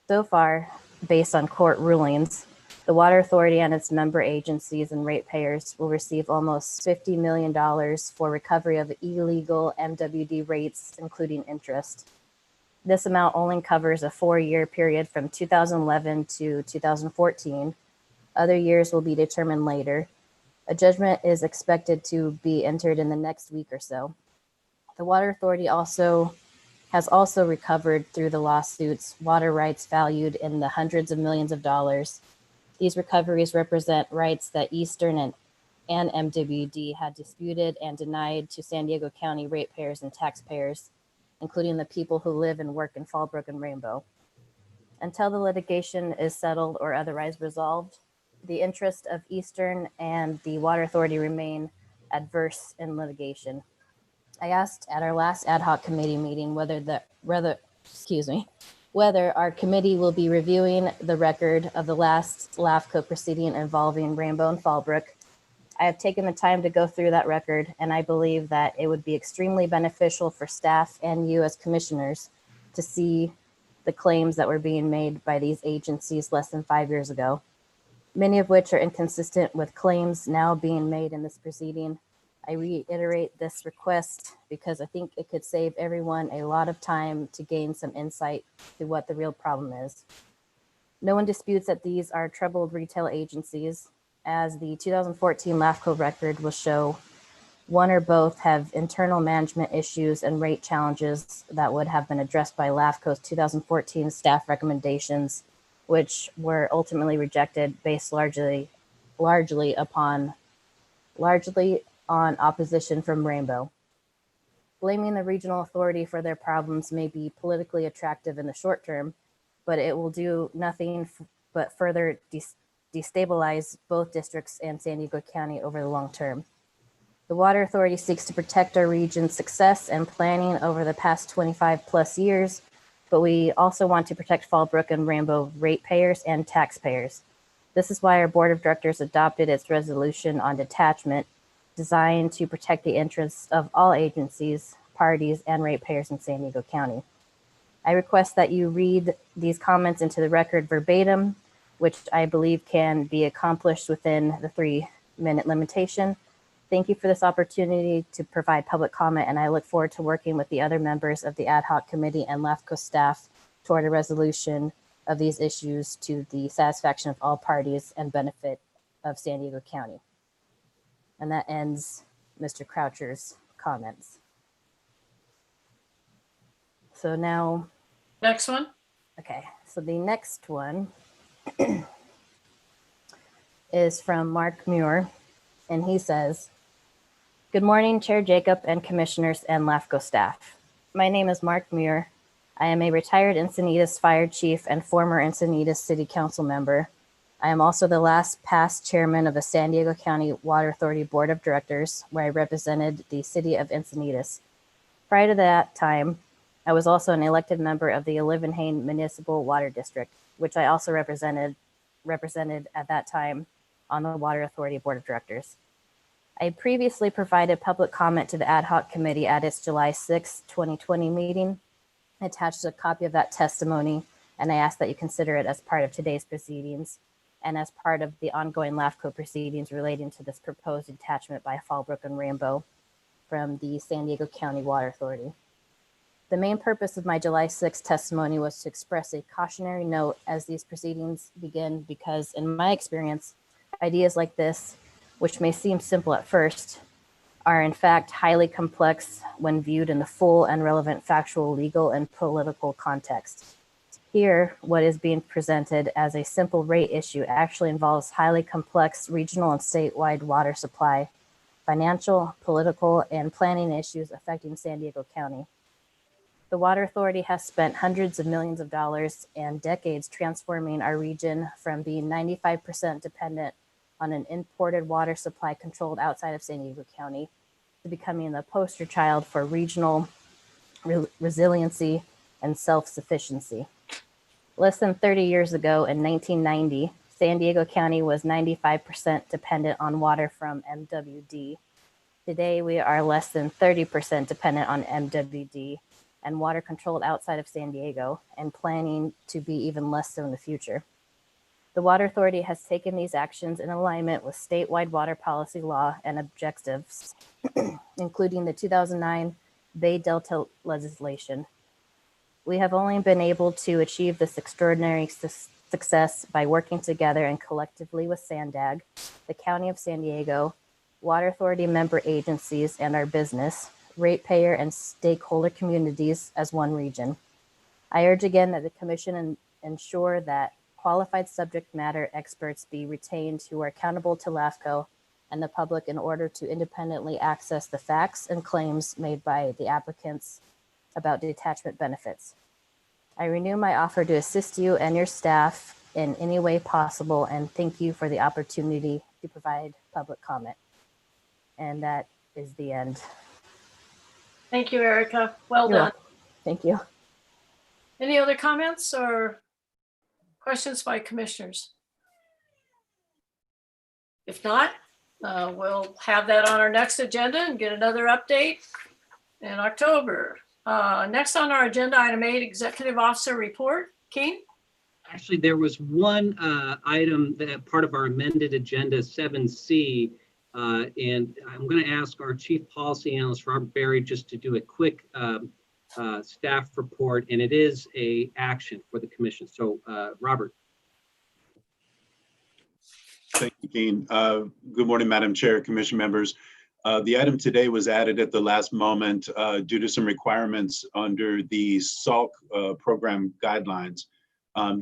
So far, based on court rulings, the Water Authority and its member agencies and ratepayers will receive almost $50 million for recovery of illegal MWD rates, including interest. This amount only covers a 4-year period from 2011 to 2014. Other years will be determined later. A judgment is expected to be entered in the next week or so. The Water Authority has also recovered through the lawsuits water rights valued in the hundreds of millions of dollars. These recoveries represent rights that Eastern and MWD had disputed and denied to San Diego County ratepayers and taxpayers, including the people who live and work in Fallbrook and Rainbow. Until the litigation is settled or otherwise resolved, the interests of Eastern and the Water Authority remain adverse in litigation. I asked at our last ad hoc committee meeting whether our committee will be reviewing the record of the last LAFCO proceeding involving Rainbow and Fallbrook. I have taken the time to go through that record, and I believe that it would be extremely beneficial for staff and you as commissioners to see the claims that were being made by these agencies less than 5 years ago, many of which are inconsistent with claims now being made in this proceeding. I reiterate this request because I think it could save everyone a lot of time to gain some insight to what the real problem is. No one disputes that these are troubled retail agencies. As the 2014 LAFCO record will show, one or both have internal management issues and rate challenges that would have been addressed by LAFCO's 2014 staff recommendations, which were ultimately rejected based largely on opposition from Rainbow. Blaming the regional authority for their problems may be politically attractive in the short term, but it will do nothing but further destabilize both districts and San Diego County over the long term. The Water Authority seeks to protect our region's success and planning over the past 25 plus years but we also want to protect Fallbrook and Rainbow ratepayers and taxpayers. This is why our board of directors adopted its resolution on detachment, designed to protect the interests of all agencies, parties, and ratepayers in San Diego County. I request that you read these comments into the record verbatim, which I believe can be accomplished within the 3-minute limitation. Thank you for this opportunity to provide public comment, and I look forward to working with the other members of the ad hoc committee and LAFCO staff toward a resolution of these issues to the satisfaction of all parties and benefit of San Diego County. And that ends Mr. Croucher's comments. So now, Next one. okay, so the next one is from Mark Muir, and he says, "Good morning, Chair Jacob and commissioners and LAFCO staff. My name is Mark Muir. I am a retired Encinitas fire chief and former Encinitas City Council member. I am also the last past chairman of the San Diego County Water Authority Board of Directors, where I represented the city of Encinitas. Prior to that time, I was also an elected member of the Olivenhain Municipal Water District, which I also represented at that time on the Water Authority Board of Directors. I previously provided public comment to the ad hoc committee at its July 6, 2020 meeting. I attached a copy of that testimony, and I ask that you consider it as part of today's proceedings and as part of the ongoing LAFCO proceedings relating to this proposed detachment by Fallbrook and Rainbow from the San Diego County Water Authority. The main purpose of my July 6 testimony was to express a cautionary note as these proceedings begin, because in my experience, ideas like this, which may seem simple at first, are in fact highly complex when viewed in the full and relevant factual, legal, and political context. Here, what is being presented as a simple rate issue actually involves highly complex regional and statewide water supply, financial, political, and planning issues affecting San Diego County. The Water Authority has spent hundreds of millions of dollars and decades transforming our region from being 95% dependent on an imported water supply controlled outside of San Diego County to becoming the poster child for regional resiliency and self-sufficiency. Less than 30 years ago, in 1990, San Diego County was 95% dependent on water from MWD. Today, we are less than 30% dependent on MWD and water controlled outside of San Diego, and planning to be even less so in the future. The Water Authority has taken these actions in alignment with statewide water policy law and objectives, including the 2009 Bay Delta legislation. We have only been able to achieve this extraordinary success by working together and collectively with SANDAG, the County of San Diego, Water Authority member agencies, and our business, ratepayer, and stakeholder communities as one region. I urge again that the Commission ensure that qualified subject matter experts be retained who are accountable to LAFCO and the public in order to independently access the facts and claims made by the applicants about detachment benefits. I renew my offer to assist you and your staff in any way possible, and thank you for the opportunity to provide public comment. And that is the end. Thank you, Erica. Well You're done. welcome. Thank you. Any other comments or questions by commissioners? If not, we'll have that on our next agenda and get another update in October. Next on our agenda, item 8, Executive Officer Report. Keen? Actually, there was one item that part of our amended agenda 7C, and I'm going to ask our Chief Policy Analyst, Robert Berry, just to do a quick staff report, and it is a action for the commission. So, Robert. Thank you, Dean. Good morning, Madam Chair, Commission members. The item today was added at the last moment due to some requirements under the SALT program guidelines.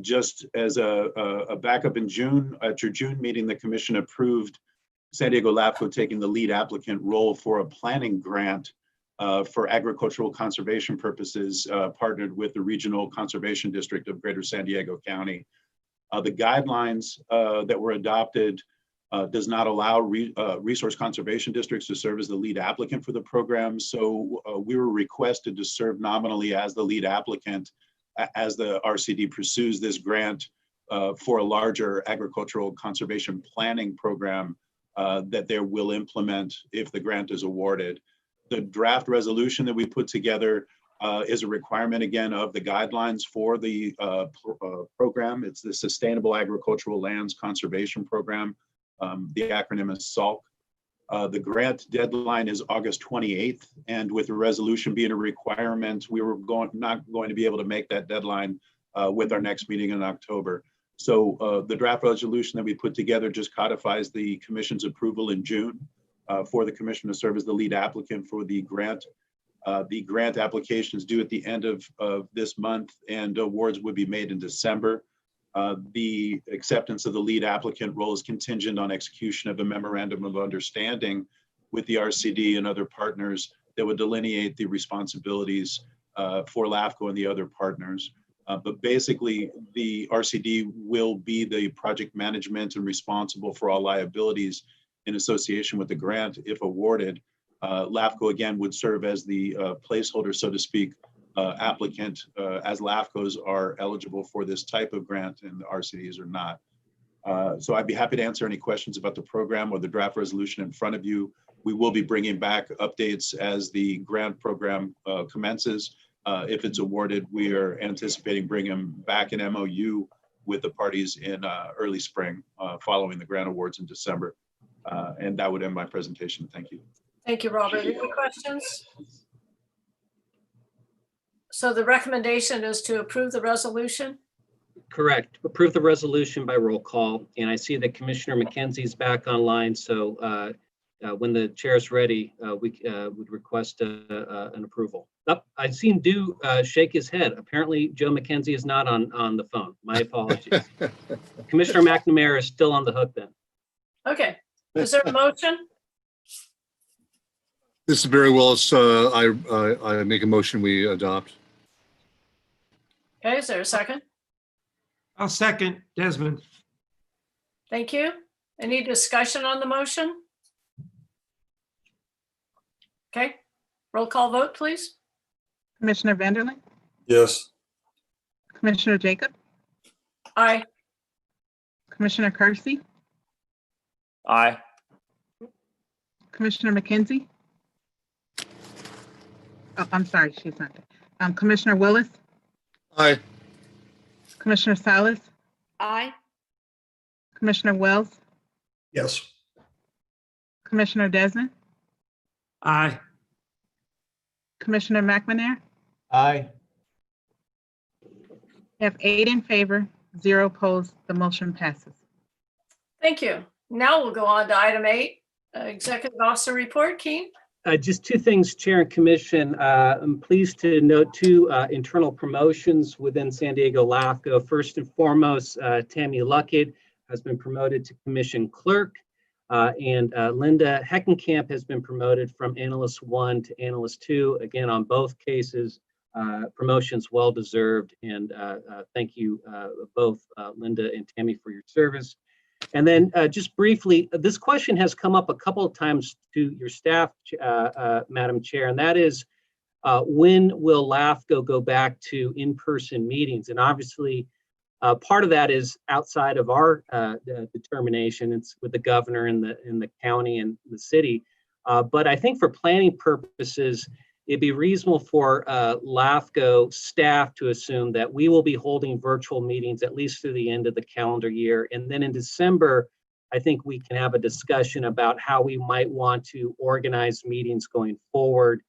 Just as a backup, in June, at your June meeting, the Commission approved San Diego LAFCO taking the lead applicant role for a planning grant for agricultural conservation purposes, partnered with the Regional Conservation District of Greater San Diego County. The guidelines that were adopted does not allow resource conservation districts to serve as the lead applicant for the program. So we were requested to serve nominally as the lead applicant as the RCD pursues this grant for a larger agricultural conservation planning program that they will implement if the grant is awarded. The draft resolution that we put together is a requirement again of the guidelines for the program. It's the Sustainable Agricultural Lands Conservation Program. The acronym is SALC. The grant deadline is August 28th, and with the resolution being a requirement, we were not going to be able to make that deadline with our next meeting in October. So the draft resolution that we put together just codifies the commission's approval in June for the commission to serve as the lead applicant for the grant. The grant application is due at the end of this month, and awards would be made in December. The acceptance of the lead applicant role is contingent on execution of a memorandum of understanding with the RCD and other partners that would delineate the responsibilities for LAFCO and the other partners. But basically, the RCD will be the project management and responsible for all liabilities in association with the grant if awarded. LAFCO again would serve as the placeholder, so to speak, applicant, as LAFCOs are eligible for this type of grant and the RCDs are not. So I'd be happy to answer any questions about the program or the draft resolution in front of you. We will be bringing back updates as the grant program commences. If it's awarded, we are anticipating bringing back an MOU with the parties in early spring following the grant awards in December. And that would end my presentation. Thank you. Thank you, Robert. Any questions? So the recommendation is to approve the resolution? Correct. Approve the resolution by roll call. And I see that Commissioner McKenzie is back online. So when the chair is ready, we would request an approval. Oh, I've seen Do shake his head. Apparently, Joe McKenzie is not on the phone. My apologies. Commissioner McNamara is still on the hook then. Okay. Is there a motion? This is Barry Willis. I make a motion we adopt. Okay, is there a second? I'll second Desmond. Thank you. Any discussion on the motion? Okay, roll call vote, please. Commissioner Vanderlyn, Yes. Commissioner Jacob, Aye. Commissioner Kersey, Aye. Commissioner McKenzie. Oh, I'm sorry, she's not there. Commissioner Willis, Aye. Commissioner Salas, Aye. Commissioner Wells, Yes. Commissioner Desmond, Aye. Commissioner McNamara. Aye. We have 8 in favor, 0 opposed. The motion passes. Thank you. Now we'll go on to item 8, Executive Officer Report. Keen? Just two things, Chair and Commission. I'm pleased to note 2 internal promotions within San Diego LAFCO. First and foremost, Tammy Luckett has been promoted to Commission Clerk, and Linda Heckenkamp has been promoted from Analyst 1 to Analyst 2. Again, on both cases, promotions well deserved, and thank you both, Linda and Tammy, for your service. And then just briefly, this question has come up a couple of times to your staff, Madam Chair, and that is, when will LAFCO go back to in-person meetings? And obviously, part of that is outside of our determination. It's with the governor and the county and the city. But I think for planning purposes, it'd be reasonable for LAFCO staff to assume that we will be holding virtual meetings at least through the end of the calendar year. And then in December, I think we can have a discussion about how we might want to organize meetings going forward,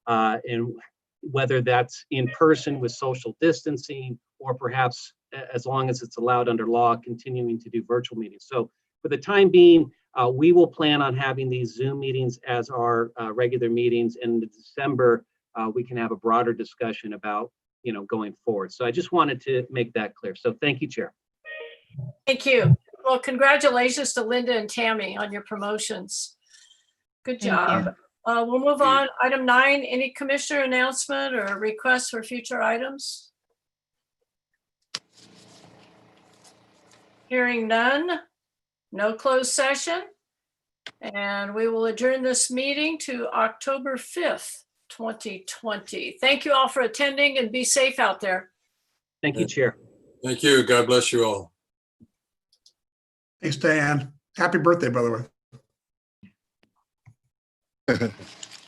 and whether that's in person with social distancing, or perhaps, as long as it's allowed under law, continuing to do virtual meetings. So for the time being, we will plan on having these Zoom meetings as our regular meetings. And in December, we can have a broader discussion about, going forward. So I just wanted to make that clear. So thank you, Chair. Thank you. Well, congratulations to Linda and Tammy on your promotions. Good job. We'll move on. Item 9, any commissioner announcement or requests for future items? Hearing none, no closed session. And we will adjourn this meeting to October 5th, 2020. Thank you all for attending, and be safe out there. Thank you, Chair. Thank you. God bless you all. Thanks, Diane. Happy birthday, by the way.